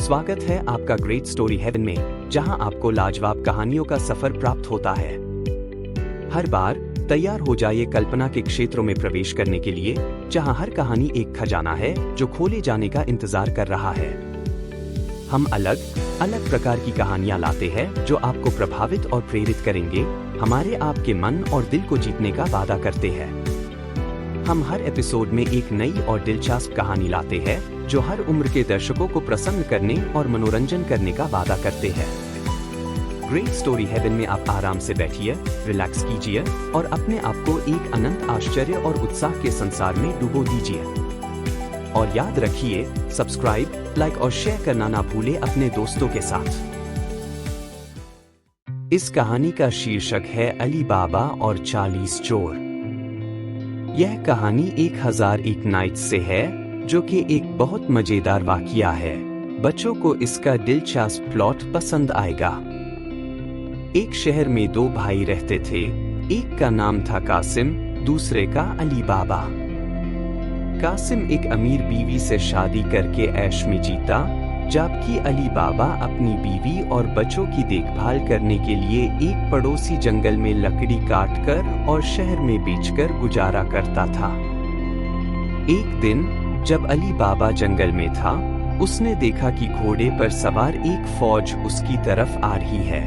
स्वागत है आपका ग्रेट स्टोरी हेवन में, जहां आपको लाजवाब कहानियों का सफर प्राप्त होता है। हर बार तैयार हो जाइए कल्पना के क्षेत्रों में प्रवेश करने के लिए, जहां हर कहानी एक खजाना है जो खोले जाने का इंतजार कर रहा है। हम अलग अलग प्रकार की कहानियां लाते हैं जो आपको प्रभावित और प्रेरित करेंगे, हमारे आपके मन और दिल को जीतने का वादा करते हैं। हम हर एपिसोड में एक नई और दिलचस्प कहानी लाते हैं जो हर उम्र के दर्शकों को प्रसन्न करने और मनोरंजन करने का वादा करते हैं। ग्रेट स्टोरी हेवन में आप आराम से बैठिए, रिलैक्स कीजिए और अपने आप को एक अनंत आश्चर्य और उत्साह के संसार में डुबो दीजिए। और याद रखिए, सब्सक्राइब, लाइक और शेयर करना ना भूले अपने दोस्तों के साथ। इस कहानी का शीर्षक है अली बाबा और 40 चोर। यह कहानी 1001 नाइट्स से है, जो कि एक बहुत मजेदार वाकया है। बच्चों को इसका दिलचस्प प्लॉट पसंद आएगा। एक शहर में दो भाई रहते थे। एक का नाम था कासिम, दूसरे का अली बाबा। कासिम एक अमीर बीवी से शादी करके ऐश में जीता, जबकि अली बाबा अपनी बीवी और बच्चों की देखभाल करने के लिए एक पड़ोसी जंगल में लकड़ी काटकर और शहर में बेचकर गुजारा करता था। एक दिन जब अली बाबा जंगल में था, उसने देखा कि घोड़े पर सवार एक फौज उसकी तरफ आ रही है।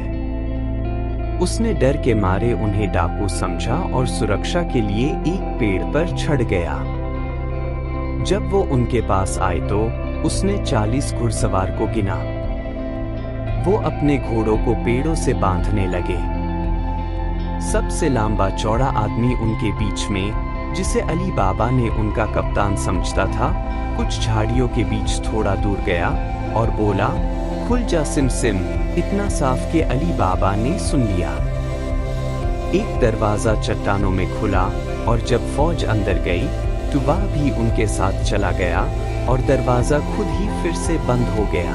उसने डर के मारे उन्हें डाकू समझा और सुरक्षा के लिए एक पेड़ पर चढ़ गया। जब वो उनके पास आए तो उसने 40 घुड़सवार को गिना। वो अपने घोड़ों को पेड़ों से बांधने लगे। सबसे लंबा चौड़ा आदमी उनके बीच में, जिसे अली बाबा ने उनका कप्तान समझता था, कुछ झाड़ियों के बीच थोड़ा दूर गया और बोला, खुल जा सिम सिम। इतना साफ कि अली बाबा ने सुन लिया। एक दरवाजा चट्टानों में खुला और जब फौज अंदर गई तो वह भी उनके साथ चला गया और दरवाजा खुद ही फिर से बंद हो गया।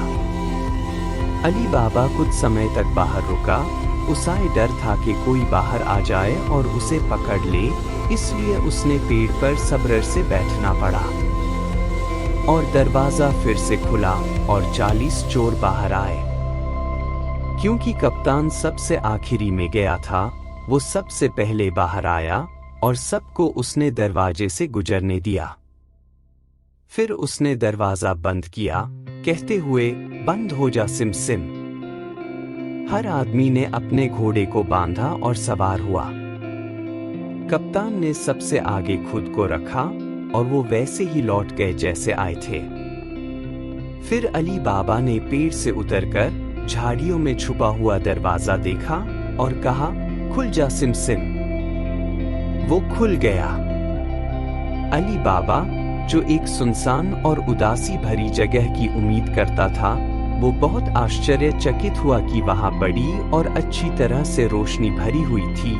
अली बाबा कुछ समय तक बाहर रुका। उसे डर था कि कोई बाहर आ जाए और उसे पकड़ ले, इसलिए उसने पेड़ पर सब्र से बैठना पड़ा। और दरवाजा फिर से खुला और 40 चोर बाहर आए। क्योंकि कप्तान सबसे आखिरी में गया था, वो सबसे पहले बाहर आया और सबको उसने दरवाजे से गुजरने दिया। फिर उसने दरवाजा बंद किया, कहते हुए, बंद हो जा सिम सिम। हर आदमी ने अपने घोड़े को बांधा और सवार हुआ। कप्तान ने सबसे आगे खुद को रखा और वो वैसे ही लौट गए जैसे आए थे। फिर अली बाबा ने पेड़ से उतरकर झाड़ियों में छुपा हुआ दरवाजा देखा और कहा, खुल जा सिम सिम। वो खुल गया। अली बाबा, जो एक सुनसान और उदासी भरी जगह की उम्मीद करता था, वो बहुत आश्चर्यचकित हुआ कि वहां बड़ी और अच्छी तरह से रोशनी भरी हुई थी,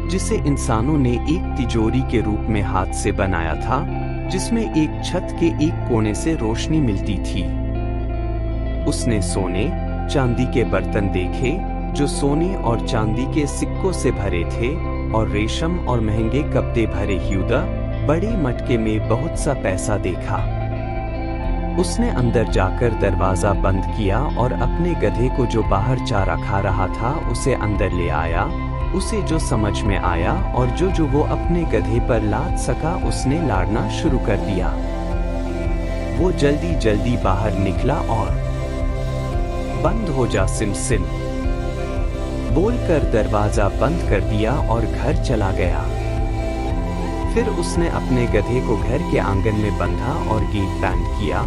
जिसे इंसानों ने एक तिजोरी के रूप में हाथ से बनाया था, जिसमें एक छत के एक कोने से रोशनी मिलती थी। उसने सोने चांदी के बर्तन देखे, जो सोने और चांदी के सिक्कों से भरे थे, और रेशम और महंगे कपड़े भरे ह्यूदा बड़े मटके में बहुत सा पैसा देखा। उसने अंदर जाकर दरवाजा बंद किया और अपने गधे को, जो बाहर चारा खा रहा था, उसे अंदर ले आया। उसे जो समझ में आया और जो वो अपने गधे पर लाद सका, उसने लाड़ना शुरू कर दिया। वो जल्दी जल्दी बाहर निकला और बंद हो जा सिम सिम बोलकर दरवाजा बंद कर दिया और घर चला गया। फिर उसने अपने गधे को घर के आंगन में बंधा और गेट बैंड किया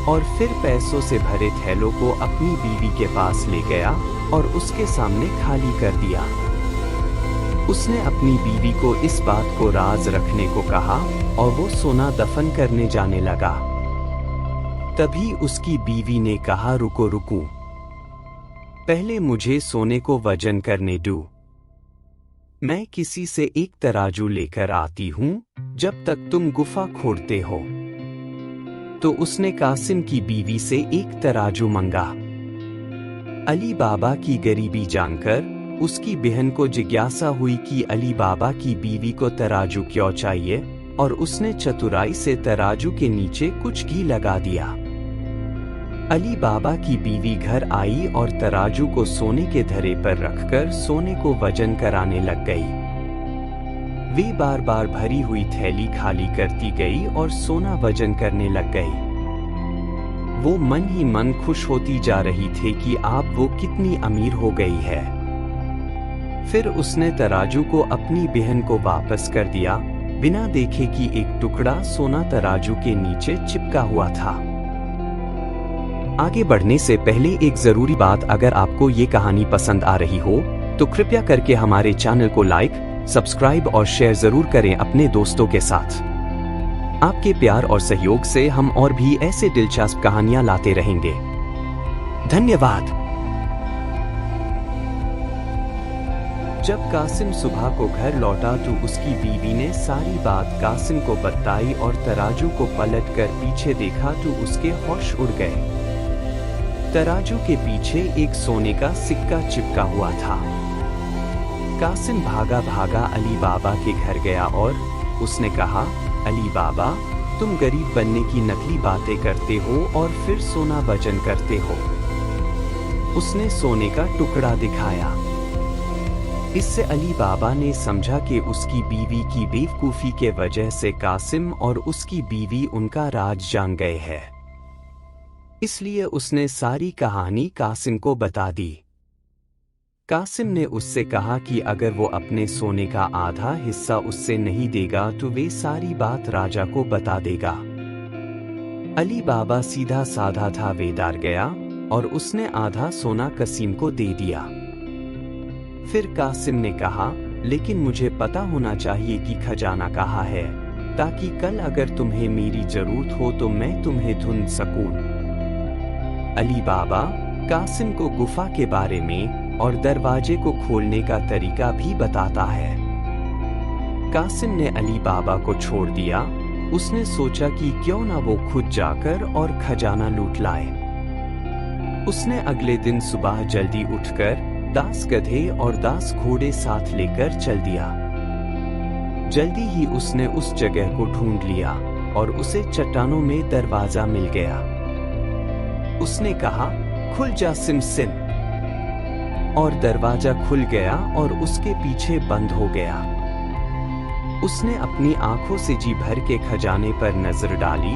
और फिर पैसों से भरे थैलों को अपनी बीवी के पास ले गया और उसके सामने खाली कर दिया। उसने अपनी बीवी को इस बात को राज रखने को कहा और वो सोना दफन करने जाने लगा। तभी उसकी बीवी ने कहा, रुको रुको, पहले मुझे सोने को वजन करने दो। मैं किसी से एक तराजू लेकर आती हूँ जब तक तुम गुफा खोदते हो। तो उसने कासिम की बीवी से एक तराजू मंगा। अली बाबा की गरीबी जानकर उसकी बहन को जिज्ञासा हुई कि अली बाबा की बीवी को तराजू क्यों चाहिए, और उसने चतुराई से तराजू के नीचे कुछ घी लगा दिया। अली बाबा की बीवी घर आई और तराजू को सोने के धरे पर रखकर सोने को वजन कराने लग गई। वे बार बार भरी हुई थैली खाली करती गई और सोना वजन करने लग गई। वो मन ही मन खुश होती जा रही थी कि अब वो कितनी अमीर हो गई है। फिर उसने तराजू को अपनी बहन को वापस कर दिया, बिना देखे कि एक टुकड़ा सोना तराजू के नीचे चिपका हुआ था। आगे बढ़ने से पहले एक जरूरी बात, अगर आपको ये कहानी पसंद आ रही हो तो कृपया करके हमारे चैनल को लाइक, सब्सक्राइब और शेयर जरूर करें अपने दोस्तों के साथ। आपके प्यार और सहयोग से हम और भी ऐसे दिलचस्प कहानियां लाते रहेंगे। धन्यवाद। जब कासिम सुबह को घर लौटा तो उसकी बीवी ने सारी बात कासिम को बताई और तराजू को पलटकर पीछे देखा तो उसके होश उड़ गए। तराजू के पीछे एक सोने का सिक्का चिपका हुआ था। कासिम भागा भागा अली बाबा के घर गया और उसने कहा, अली बाबा, तुम गरीब बनने की नकली बातें करते हो और फिर सोना वजन करते हो। उसने सोने का टुकड़ा दिखाया। इससे अली बाबा ने समझा कि उसकी बीवी की बेवकूफी के वजह से कासिम और उसकी बीवी उनका राज जान गए हैं। इसलिए उसने सारी कहानी कासिम को बता दी। कासिम ने उससे कहा कि अगर वो अपने सोने का आधा हिस्सा उससे नहीं देगा तो वे सारी बात राजा को बता देगा। अली बाबा सीधा साधा था, वेदार गया और उसने आधा सोना कासिम को दे दिया। फिर कासिम ने कहा, लेकिन मुझे पता होना चाहिए कि खजाना कहाँ है, ताकि कल अगर तुम्हें मेरी जरूरत हो तो मैं तुम्हें ढूंढ सकूं। अली बाबा कासिम को गुफा के बारे में और दरवाजे को खोलने का तरीका भी बताता है। कासिम ने अली बाबा को छोड़ दिया। उसने सोचा कि क्यों ना वो खुद जाकर और खजाना लूट लाए। उसने अगले दिन सुबह जल्दी उठकर 10 गधे और 10 घोड़े साथ लेकर चल दिया। जल्दी ही उसने उस जगह को ढूंढ लिया और उसे चट्टानों में दरवाजा मिल गया। उसने कहा, खुल जा सिम सिम, और दरवाजा खुल गया और उसके पीछे बंद हो गया। उसने अपनी आंखों से जी भर के खजाने पर नजर डाली।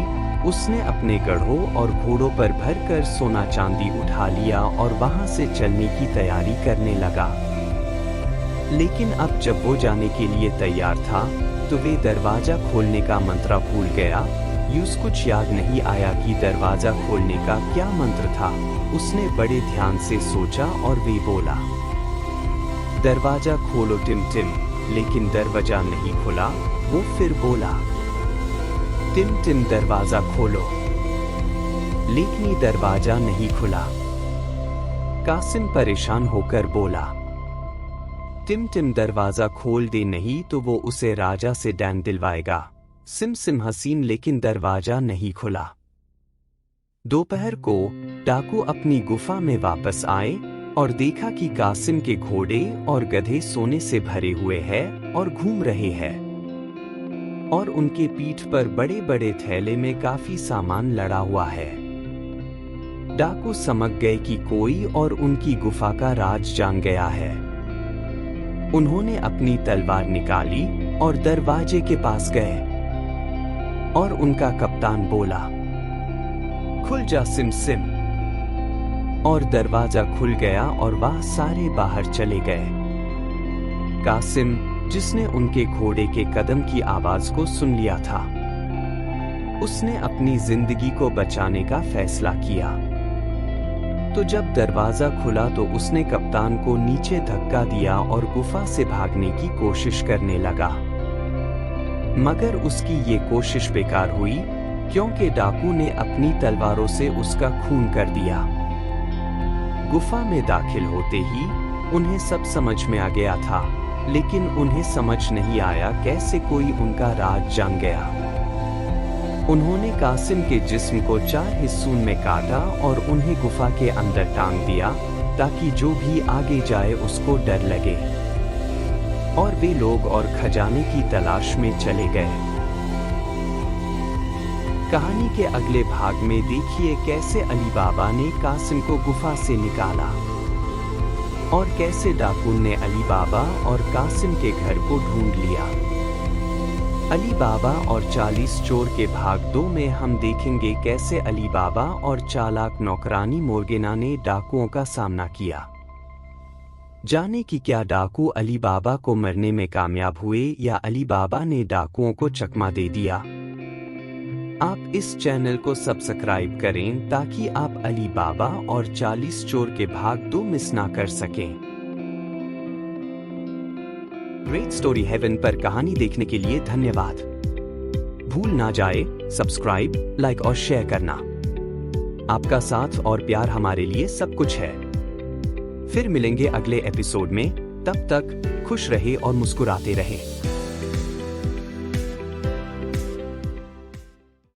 उसने अपने गढ़ों और घोड़ों पर भरकर सोना चांदी उठा लिया और वहां से चलने की तैयारी करने लगा। लेकिन अब जब वो जाने के लिए तैयार था तो वे दरवाजा खोलने का मंत्र भूल गया। यूं कुछ याद नहीं आया कि दरवाजा खोलने का क्या मंत्र था। उसने बड़े ध्यान से सोचा और वे बोला, दरवाजा खोलो टिम टिम, लेकिन दरवाजा नहीं खुला। वो फिर बोला, टिम टिम दरवाजा खोलो, लेकिन दरवाजा नहीं खुला। कासिम परेशान होकर बोला, टिम टिम दरवाजा खोल दे, नहीं तो वो उसे राजा से डैन दिलवाएगा। सिम सिम हसीन, लेकिन दरवाजा नहीं खुला। दोपहर को डाकू अपनी गुफा में वापस आए और देखा कि कासिम के घोड़े और गधे सोने से भरे हुए हैं और घूम रहे हैं, और उनके पीठ पर बड़े बड़े थैले में काफी सामान लड़ा हुआ है। डाकू समझ गए कि कोई और उनकी गुफा का राज जान गया है। उन्होंने अपनी तलवार निकाली और दरवाजे के पास गए और उनका कप्तान बोला, खुल जा सिम सिम, और दरवाजा खुल गया और वह सारे बाहर चले गए। कासिम, जिसने उनके घोड़े के कदम की आवाज को सुन लिया था, उसने अपनी जिंदगी को बचाने का फैसला किया। तो जब दरवाजा खुला तो उसने कप्तान को नीचे धक्का दिया और गुफा से भागने की कोशिश करने लगा। मगर उसकी ये कोशिश बेकार हुई, क्योंकि डाकू ने अपनी तलवारों से उसका खून कर दिया। गुफा में दाखिल होते ही उन्हें सब समझ में आ गया था, लेकिन उन्हें समझ नहीं आया कैसे कोई उनका राज जान गया। उन्होंने कासिम के जिस्म को 4 हिस्सों में काटा और उन्हें गुफा के अंदर टांग दिया, ताकि जो भी आगे जाए उसको डर लगे। और वे लोग और खजाने की तलाश में चले गए। कहानी के अगले भाग में देखिए कैसे अली बाबा ने कासिम को गुफा से निकाला और कैसे डाकू ने अली बाबा और कासिम के घर को ढूंढ लिया। अली बाबा और 40 चोर के भाग 2 में हम देखेंगे कैसे अली बाबा और चालाक नौकरानी मोर्गेना ने डाकुओं का सामना किया। जाने कि क्या डाकू अली बाबा को मरने में कामयाब हुए या अली बाबा ने डाकुओं को चकमा दे दिया। आप इस चैनल को सब्सक्राइब करें ताकि आप अली बाबा और 40 चोर के भाग 2 मिस ना कर सकें। ग्रेट स्टोरी हेवन पर कहानी देखने के लिए धन्यवाद। भूल ना जाए सब्सक्राइब, लाइक और शेयर करना। आपका साथ और प्यार हमारे लिए सब कुछ है। फिर मिलेंगे अगले एपिसोड में, तब तक खुश रहे और मुस्कुराते रहे।